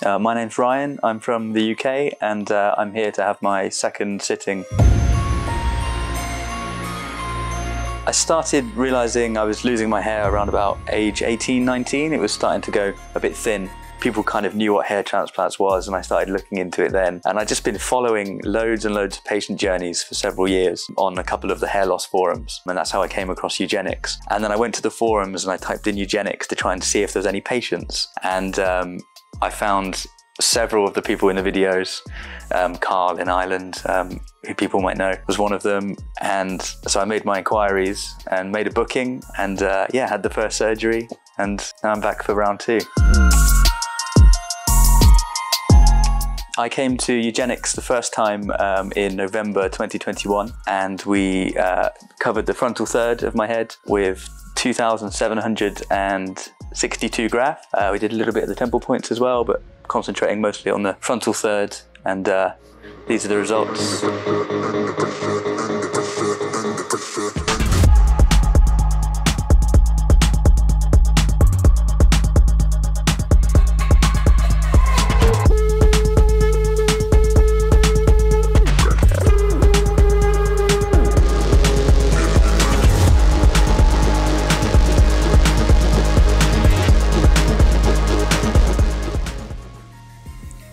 My name's Ryan, I'm from the UK and I'm here to have my second sitting. I started realising I was losing my hair around about age 18, 19. It was starting to go a bit thin. People kind of knew what hair transplants was and I started looking into it then. And I'd just been following loads and loads of patient journeys for several years on a couple of the hair loss forums. And that's how I came across Eugenix. And then I went to the forums and I typed in Eugenix to try and see if there's any patients. And I found several of the people in the videos. Carl in Ireland, who people might know, was one of them. And so I made my inquiries and made a booking and yeah, had the first surgery and now I'm back for round 2. I came to Eugenix the first time in November 2021 and we covered the frontal third of my head with 2,762 grafts. We did a little bit of the temple points as well, but concentrating mostly on the frontal third, and these are the results.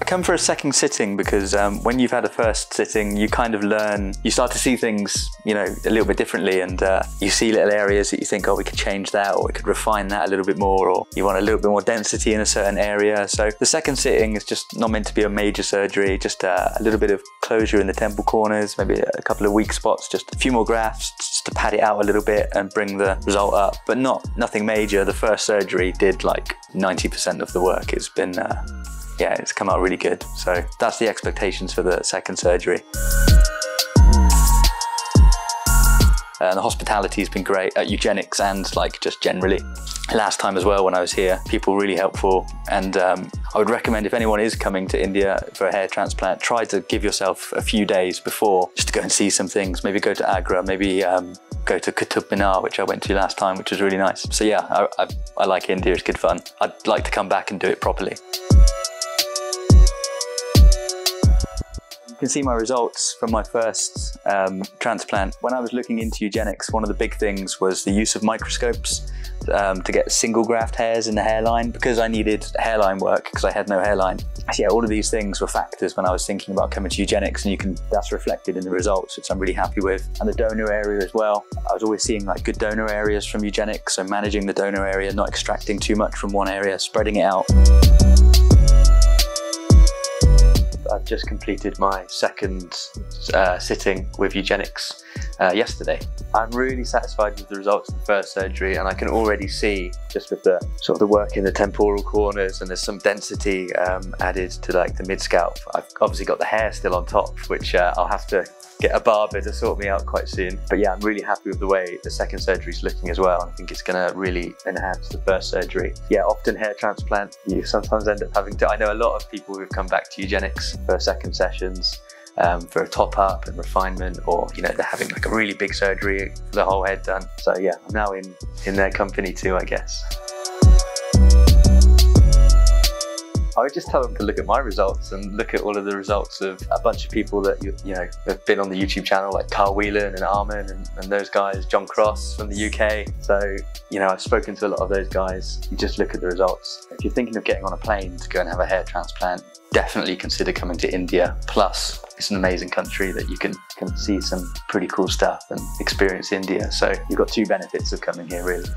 I come for a second sitting because when you've had a first sitting, you kind of learn, you start to see things, you know, a little bit differently, and you see little areas that you think, oh, we could change that, or we could refine that a little bit more, or you want a little bit more density in a certain area. So the second sitting is just not meant to be a major surgery, just a little bit of closure in the temple corners, maybe a couple of weak spots, just a few more grafts, just to pad it out a little bit and bring the result up, but nothing major. The first surgery did like 90% of the work. It's been yeah, it's come out really good. So that's the expectations for the second surgery. And the hospitality has been great at Eugenix and like just generally. Last time as well when I was here, people were really helpful, and I would recommend if anyone is coming to India for a hair transplant, try to give yourself a few days before just to go and see some things. Maybe go to Agra, maybe go to Qutub Minar, which I went to last time, which was really nice. So yeah, I like India, it's good fun. I'd like to come back and do it properly. You can see my results from my first transplant. When I was looking into Eugenix, one of the big things was the use of microscopes to get single graft hairs in the hairline, because I needed hairline work because I had no hairline. So yeah, all of these things were factors when I was thinking about coming to Eugenix, and that's reflected in the results, which I'm really happy with. And the donor area as well. I was always seeing like good donor areas from Eugenix, so managing the donor area, not extracting too much from one area, spreading it out. I've just completed my second sitting with Eugenix yesterday. I'm really satisfied with the results of the first surgery, and I can already see just with the sort of the work in the temporal corners, and there's some density added to like the mid-scalp. I've obviously got the hair still on top, which I'll have to get a barber to sort me out quite soon. But yeah, I'm really happy with the way the second surgery is looking as well. I think it's going to really enhance the first surgery. Yeah, often hair transplant, you sometimes end up having to, I know a lot of people who've come back to Eugenix for second sessions for a top up and refinement, or you know, they're having like a really big surgery for the whole head done. So yeah, I'm now in their company too, I guess. I would just tell them to look at my results and look at all of the results of a bunch of people that you know have been on the YouTube channel, like Carl Whelan and Armin and those guys, John Cross from the UK. So you know, I've spoken to a lot of those guys. You just look at the results. If you're thinking of getting on a plane to go and have a hair transplant, definitely consider coming to India. Plus, it's an amazing country that you can see some pretty cool stuff and experience India. So you've got 2 benefits of coming here really.